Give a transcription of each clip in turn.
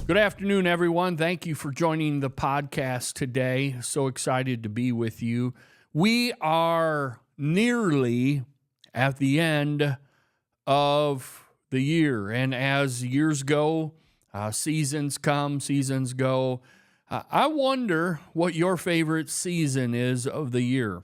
Good afternoon, everyone. Thank you for joining the podcast today. So excited to be with you. We are nearly at the end of the year. And as years go, seasons come, seasons go. I wonder what your favorite season is of the year.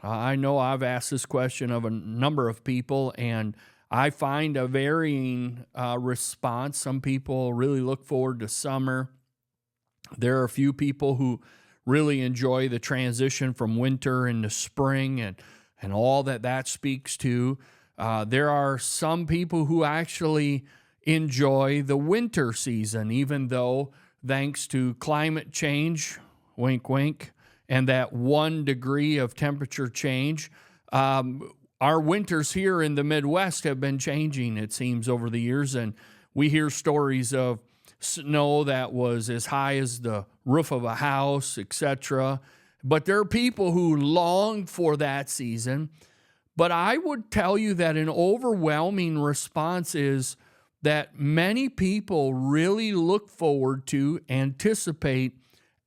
I know I've asked this question of a number of people, and I find a varying response. Some people really look forward to summer. There are a few people who really enjoy the transition from winter into spring and all that speaks to. There are some people who actually enjoy the winter season, even though thanks to climate change, wink, wink, and that 1 degree of temperature change, our winters here in the Midwest have been changing, it seems, over the years, and we hear stories of snow that was as high as the roof of a house, etc. But there are people who long for that season. But I would tell you that an overwhelming response is that many people really look forward to, anticipate,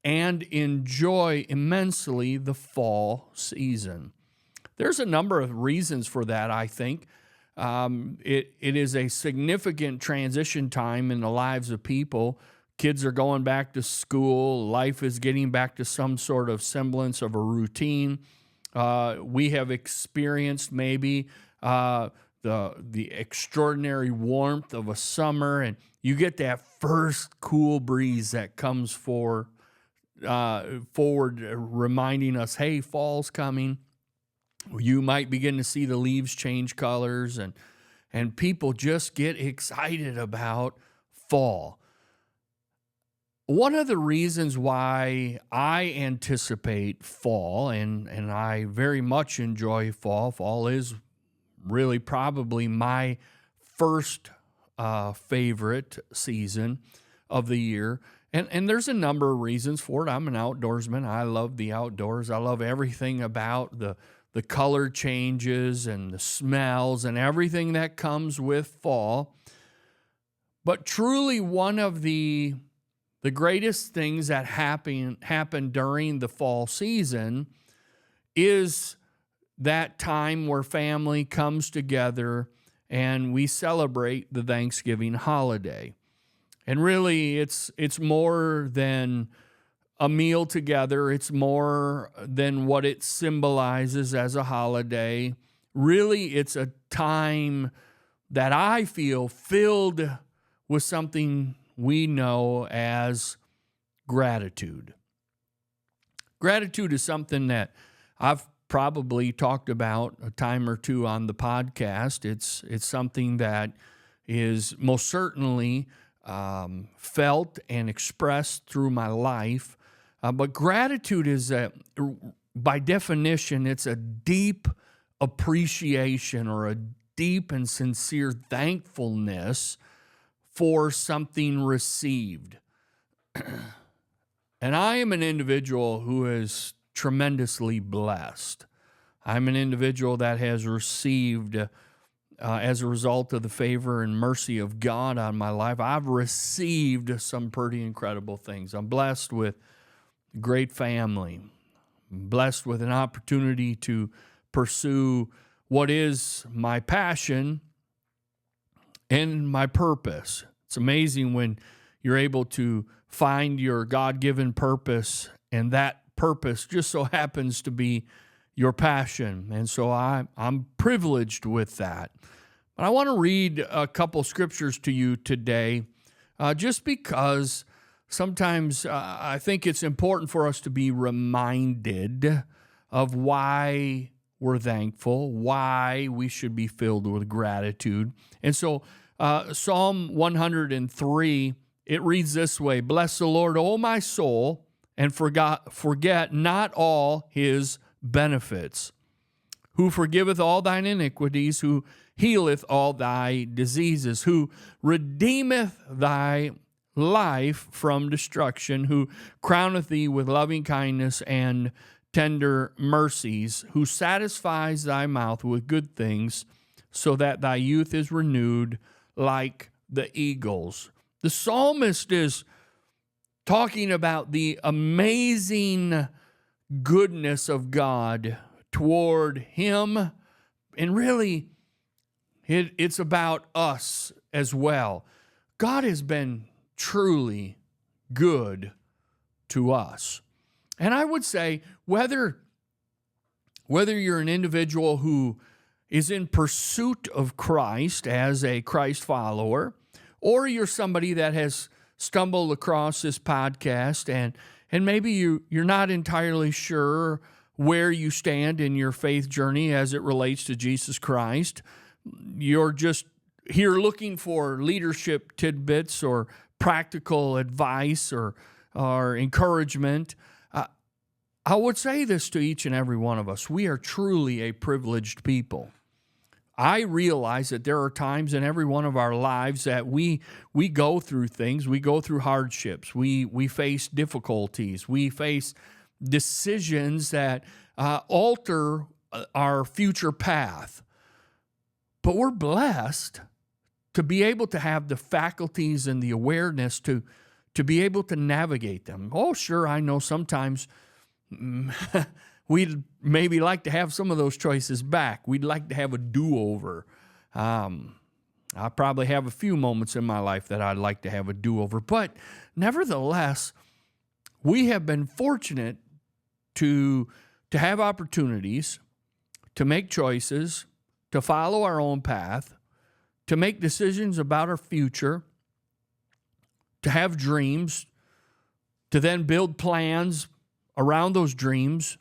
and enjoy immensely the fall season. There's a number of reasons for that, I think. It is a significant transition time in the lives of people. Kids are going back to school. Life is getting back to some sort of semblance of a routine. We have experienced maybe the extraordinary warmth of a summer, and you get that first cool breeze that comes forward, reminding us, hey, fall's coming. You might begin to see the leaves change colors, and people just get excited about fall. One of the reasons why I anticipate fall, and I very much enjoy fall is really probably my first favorite season of the year. And there's a number of reasons for it. I'm an outdoorsman. I love the outdoors. I love everything about the color changes and the smells and everything that comes with fall. But truly one of the greatest things that happen during the fall season is that time where family comes together and we celebrate the Thanksgiving holiday. And really, it's more than a meal together. It's more than what it symbolizes as a holiday. Really, it's a time that I feel filled with something we know as gratitude. Gratitude is something that I've probably talked about a time or two on the podcast. It's something that is most certainly felt and expressed through my life. But gratitude is, by definition, it's a deep appreciation or a deep and sincere thankfulness for something received. And I am an individual who is tremendously blessed. I'm an individual that has received, as a result of the favor and mercy of God on my life, I've received some pretty incredible things. I'm blessed with a great family. I'm blessed with an opportunity to pursue what is my passion and my purpose. It's amazing when you're able to find your God-given purpose, and that purpose just so happens to be your passion. And so I'm privileged with that. But I want to read a couple scriptures to you today, just because sometimes I think it's important for us to be reminded of why we're thankful, why we should be filled with gratitude. And so Psalm 103, it reads this way: "Bless the Lord, O my soul, and forget not all his benefits, who forgiveth all thine iniquities, who healeth all thy diseases, who redeemeth thy life from destruction, who crowneth thee with loving kindness and tender mercies, who satisfies thy mouth with good things, so that thy youth is renewed like the eagles." The psalmist is talking about the amazing goodness of God toward him, and really, it's about us as well. God has been truly good to us. And I would say whether you're an individual who is in pursuit of Christ as a Christ follower, or you're somebody that has stumbled across this podcast and maybe you're not entirely sure where you stand in your faith journey as it relates to Jesus Christ. You're just here looking for leadership tidbits or practical advice or encouragement. I would say this to each and every one of us. We are truly a privileged people. I realize that there are times in every one of our lives that we go through things. We go through hardships. We face difficulties. We face decisions that alter our future path. But we're blessed to be able to have the faculties and the awareness to be able to navigate them. Oh, sure, I know sometimes we'd maybe like to have some of those choices back. We'd like to have a do-over. I probably have a few moments in my life that I'd like to have a do-over. But nevertheless, we have been fortunate to have opportunities, to make choices, to follow our own path, to make decisions about our future, to have dreams, to then build plans around those dreams,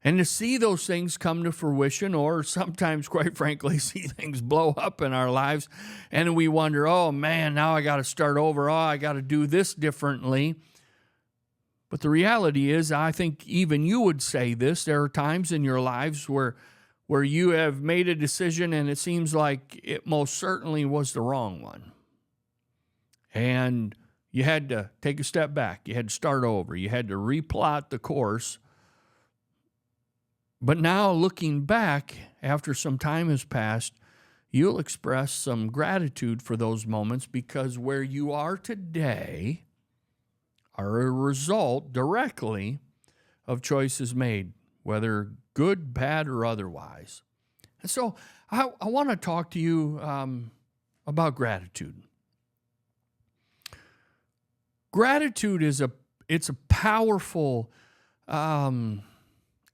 and to see those things come to fruition, or sometimes, quite frankly, see things blow up in our lives, and we wonder, oh man, now I got to start over. Oh, I got to do this differently. But the reality is, I think even you would say this, there are times in your lives where you have made a decision and it seems like it most certainly was the wrong one. And you had to take a step back. You had to start over. You had to replot the course. But now, looking back, after some time has passed, you'll express some gratitude for those moments, because where you are today are a result directly of choices made, whether good, bad, or otherwise. And so I want to talk to you about gratitude. Gratitude is a powerful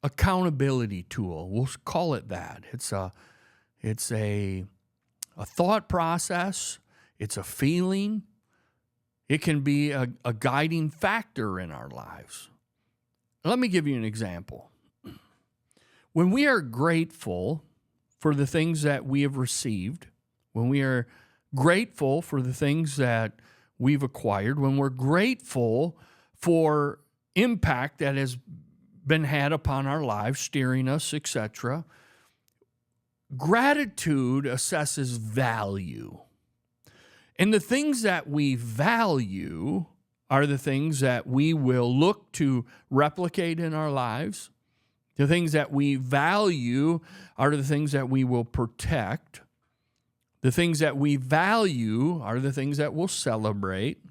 accountability tool. We'll call it that. It's a thought process. It's a feeling. It can be a guiding factor in our lives. Let me give you an example. When we are grateful for the things that we have received, when we are grateful for the things that we've acquired, when we're grateful for impact that has been had upon our lives, steering us, etc., gratitude assesses value. And the things that we value are the things that we will look to replicate in our lives. The things that we value are the things that we will protect. The things that we value are the things that we'll celebrate.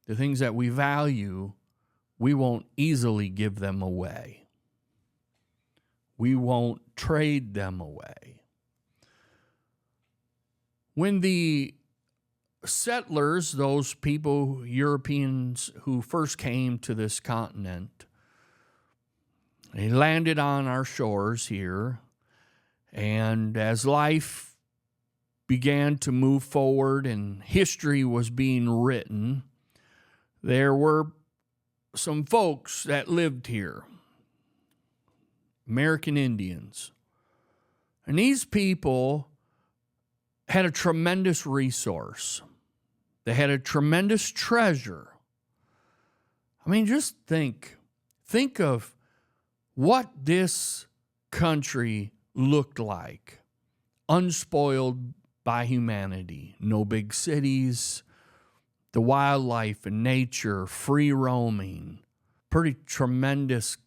The things that we value, we won't easily give them away. We won't trade them away. When the settlers, those people, Europeans who first came to this continent, they landed on our shores here, and as life began to move forward and history was being written, there were some folks that lived here, American Indians. And these people had a tremendous resource. They had a tremendous treasure. I mean, just think of what this country looked like, unspoiled by humanity. No big cities, the wildlife and nature, free roaming. Pretty tremendous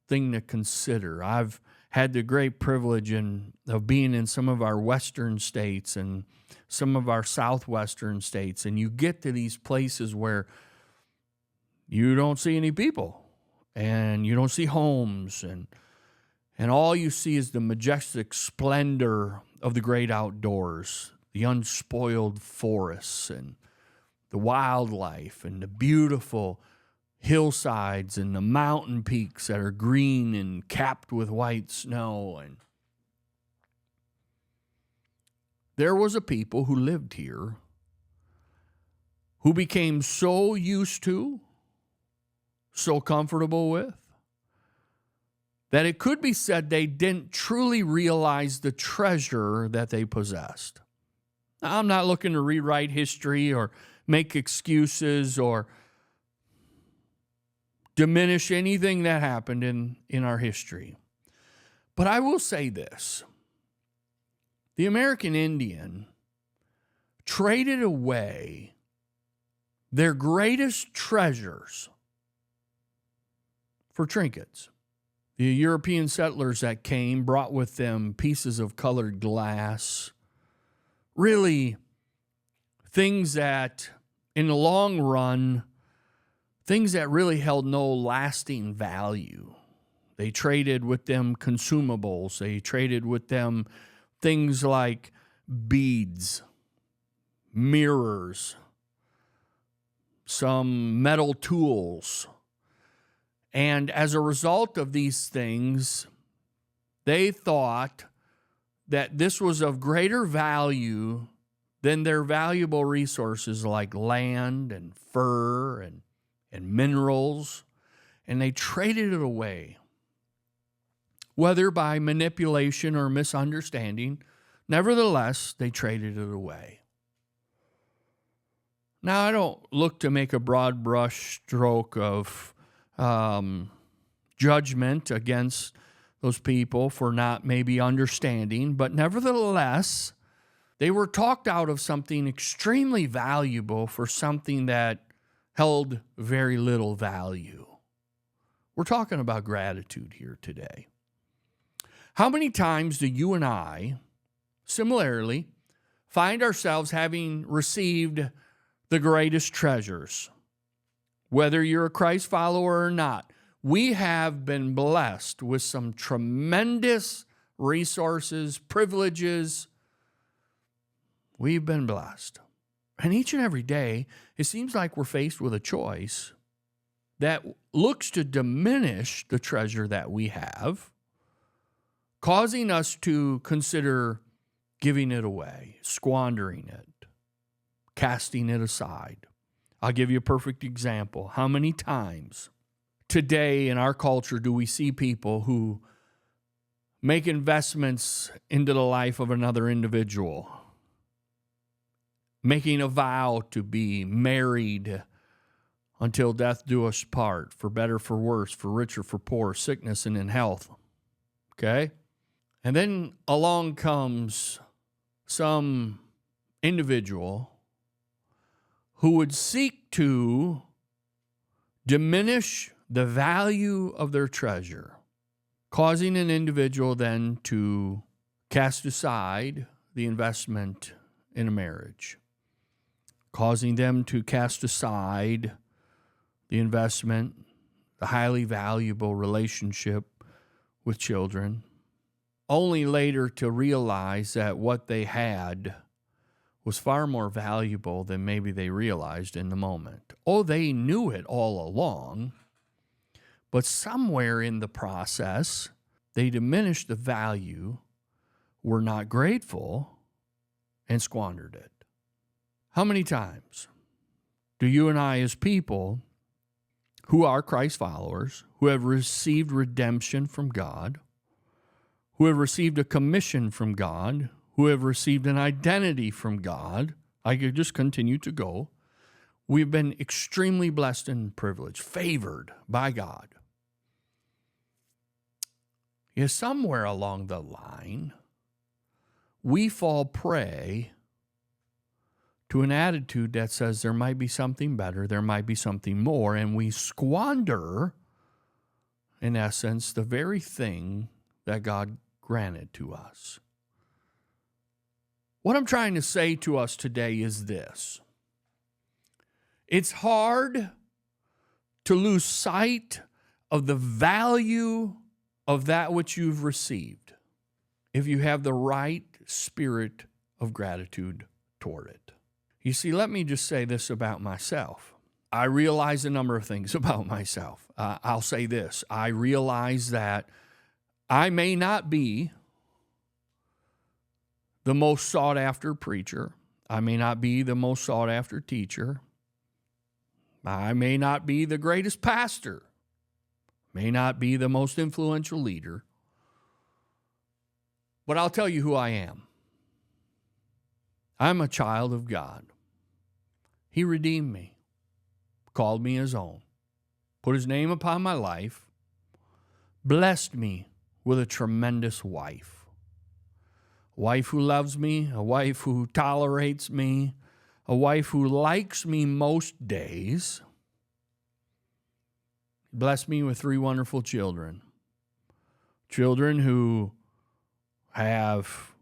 thing to consider. I've had the great privilege of being in some of our western states and some of our southwestern states, and you get to these places where you don't see any people and you don't see homes, and all you see is the majestic splendor of the great outdoors, the unspoiled forests and the wildlife and the beautiful hillsides and the mountain peaks that are green and capped with white snow. And there was a people who lived here who became so used to, so comfortable with, that it could be said they didn't truly realize the treasure that they possessed. Now, I'm not looking to rewrite history or make excuses or diminish anything that happened in our history. But I will say this. The American Indian traded away their greatest treasures for trinkets. The European settlers that came brought with them pieces of colored glass, really things that, in the long run, things that really held no lasting value. They traded with them consumables. They traded with them things like beads, mirrors, some metal tools. And as a result of these things, they thought that this was of greater value than their valuable resources like land and fur and minerals, and they traded it away. Whether by manipulation or misunderstanding, nevertheless, they traded it away. Now, I don't look to make a broad brush stroke of judgment against those people for not maybe understanding, but nevertheless, they were talked out of something extremely valuable for something that held very little value. We're talking about gratitude here today. How many times do you and I, similarly, find ourselves having received the greatest treasures? Whether you're a Christ follower or not, we have been blessed with some tremendous resources, privileges. We've been blessed. And each and every day, it seems like we're faced with a choice that looks to diminish the treasure that we have, causing us to consider giving it away, squandering it, casting it aside. I'll give you a perfect example. How many times today in our culture do we see people who make investments into the life of another individual, making a vow to be married until death do us part, for better, for worse, for richer, for poor, sickness, and in health. Okay? And then along comes some individual who would seek to diminish the value of their treasure, causing an individual then to cast aside the investment in a marriage, causing them to cast aside the investment, the highly valuable relationship with children, only later to realize that what they had was far more valuable than maybe they realized in the moment. Oh, they knew it all along, but somewhere in the process, they diminished the value, were not grateful, and squandered it. How many times do you and I as people who are Christ followers, who have received redemption from God, who have received a commission from God, who have received an identity from God, I could just continue to go, we've been extremely blessed and privileged, favored by God. Yet somewhere along the line, we fall prey to an attitude that says there might be something better, there might be something more, and we squander, in essence, the very thing that God granted to us. What I'm trying to say to us today is this. It's hard to lose sight of the value of that which you've received if you have the right spirit of gratitude toward it. You see, let me just say this about myself. I realize a number of things about myself. I'll say this. I realize that I may not be the most sought after preacher. I may not be the most sought after teacher. I may not be the greatest pastor. May not be the most influential leader. But I'll tell you who I am. I'm a child of God. He redeemed me, called me his own, put his name upon my life, blessed me with a tremendous wife. A wife who loves me, a wife who tolerates me, a wife who likes me most days. Blessed me with 3 wonderful children. Children who have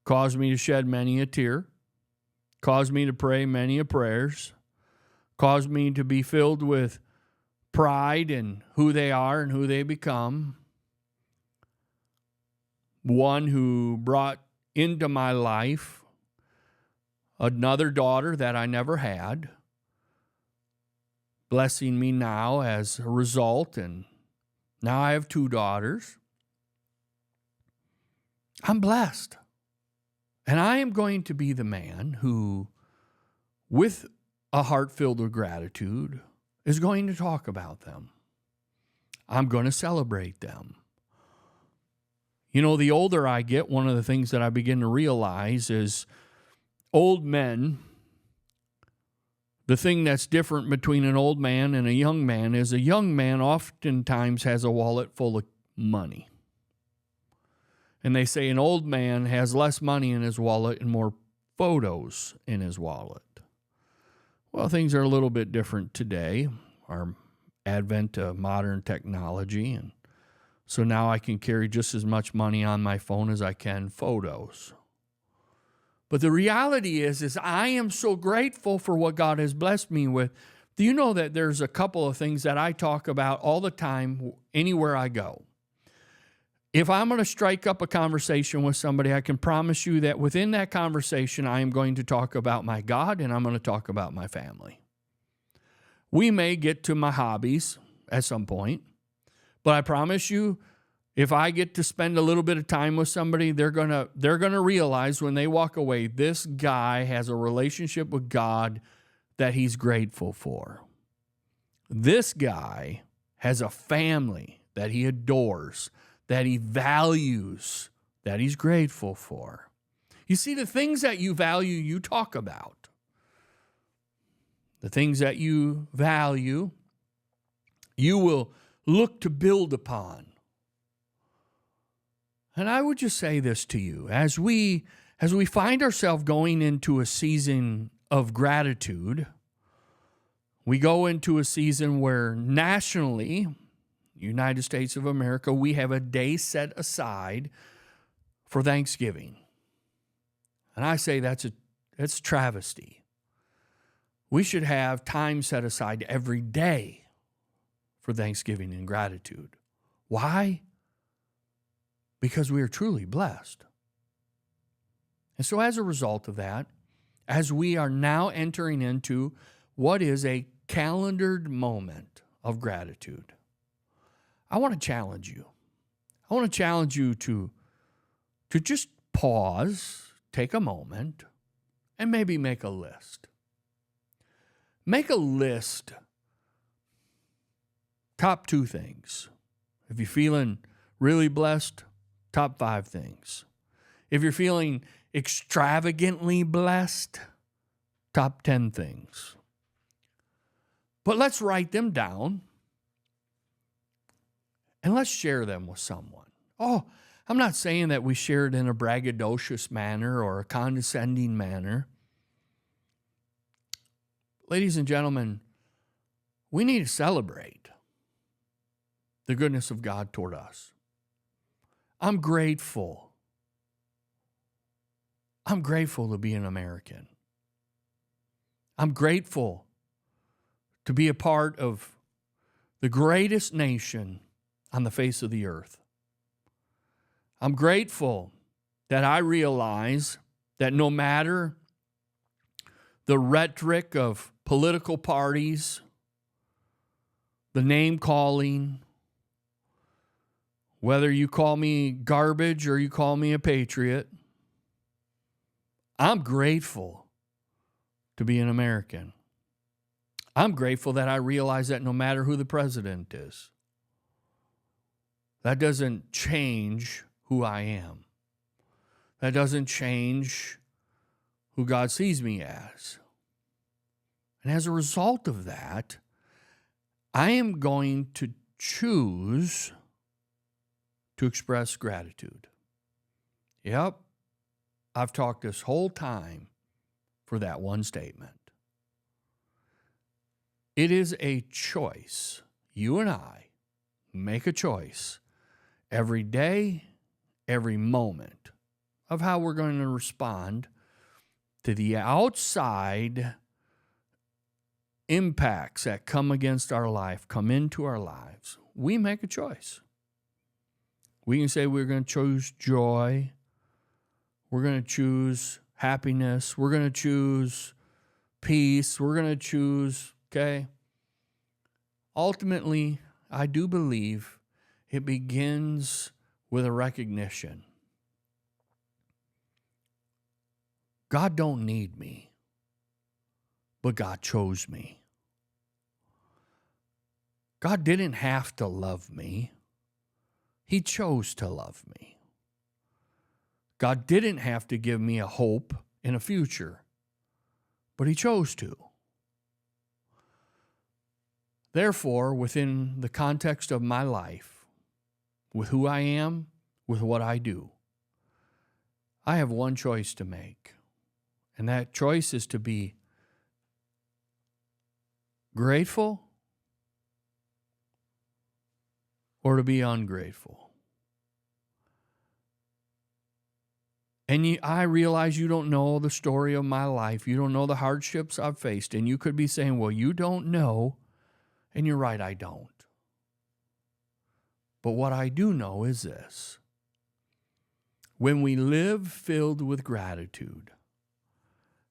caused me to shed many a tear, caused me to pray many a prayers, caused me to be filled with pride in who they are and who they become. One who brought into my life another daughter that I never had, blessing me now as a result, and now I have 2 daughters. I'm blessed. And I am going to be the man who, with a heart filled with gratitude, is going to talk about them. I'm going to celebrate them. You know, the older I get, one of the things that I begin to realize is old men, the thing that's different between an old man and a young man is a young man oftentimes has a wallet full of money. And they say an old man has less money in his wallet and more photos in his wallet. Well, things are a little bit different today, our advent of modern technology. And so now I can carry just as much money on my phone as I can photos. But the reality is I am so grateful for what God has blessed me with. Do you know that there's a couple of things that I talk about all the time anywhere I go? If I'm going to strike up a conversation with somebody, I can promise you that within that conversation, I am going to talk about my God and I'm going to talk about my family. We may get to my hobbies at some point, but I promise you, if I get to spend a little bit of time with somebody, they're gonna realize when they walk away, this guy has a relationship with God that he's grateful for. This guy has a family that he adores, that he values, that he's grateful for. You see, the things that you value, you talk about. The things that you value, you will look to build upon. And I would just say this to you, as we find ourselves going into a season of gratitude, we go into a season where nationally, United States of America, we have a day set aside for Thanksgiving. And I say that's travesty. We should have time set aside every day for Thanksgiving and gratitude. Why? Because we are truly blessed. And so as a result of that, as we are now entering into what is a calendared moment of gratitude, I want to challenge you. I want to challenge you to just pause, take a moment, and maybe make a list. Make a list. Top 2 things. If you're feeling really blessed, top 5 things. If you're feeling extravagantly blessed, top 10 things. But let's write them down and let's share them with someone. Oh, I'm not saying that we share it in a braggadocious manner or a condescending manner. Ladies and gentlemen, we need to celebrate the goodness of God toward us. I'm grateful. I'm grateful to be an American. I'm grateful to be a part of the greatest nation on the face of the earth. I'm grateful that I realize that no matter the rhetoric of political parties, the name calling, whether you call me garbage or you call me a patriot, I'm grateful to be an American. I'm grateful that I realize that no matter who the president is, that doesn't change who I am. That doesn't change who God sees me as. And as a result of that, I am going to choose to express gratitude. Yep, I've talked this whole time for that one statement. It is a choice. You and I make a choice every day, every moment of how we're going to respond to the outside impacts that come against our life, come into our lives. We make a choice. We can say we're going to choose joy. We're going to choose happiness. We're going to choose peace. We're going to choose, okay? Ultimately, I do believe it begins with a recognition. God don't need me, but God chose me. God didn't have to love me. He chose to love me. God didn't have to give me a hope in a future, but He chose to. Therefore, within the context of my life, with who I am, with what I do, I have one choice to make. And that choice is to be grateful or to be ungrateful. And I realize you don't know the story of my life. You don't know the hardships I've faced. And you could be saying, well, you don't know. And you're right, I don't. But what I do know is this. When we live filled with gratitude,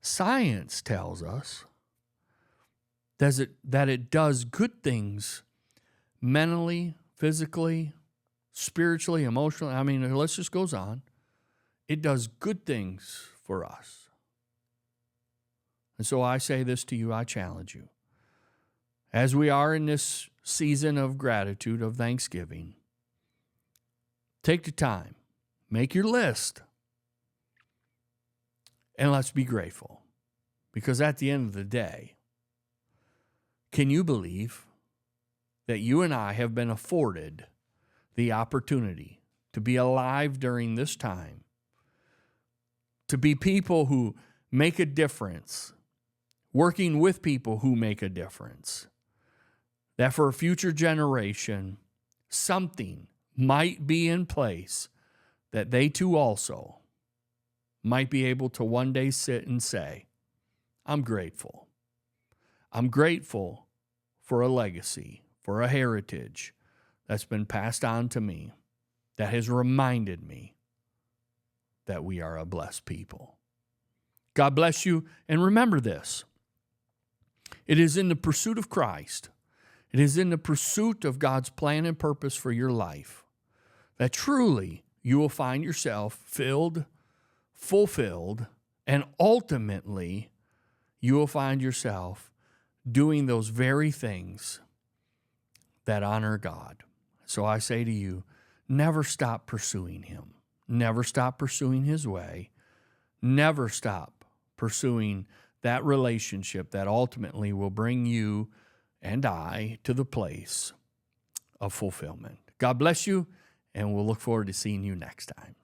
science tells us that it does good things mentally, physically, spiritually, emotionally. I mean, the list just goes on. It does good things for us. And so I say this to you, I challenge you. As we are in this season of gratitude, of Thanksgiving, take the time, make your list, and let's be grateful. Because at the end of the day, can you believe that you and I have been afforded the opportunity to be alive during this time, to be people who make a difference, working with people who make a difference, that for a future generation, something might be in place that they too also might be able to one day sit and say, I'm grateful. I'm grateful for a legacy, for a heritage that's been passed on to me that has reminded me that we are a blessed people. God bless you, and remember this. It is in the pursuit of Christ, it is in the pursuit of God's plan and purpose for your life that truly you will find yourself filled, fulfilled, and ultimately you will find yourself doing those very things that honor God. So I say to you, never stop pursuing Him. Never stop pursuing His way. Never stop pursuing that relationship that ultimately will bring you and I to the place of fulfillment. God bless you, and we'll look forward to seeing you next time.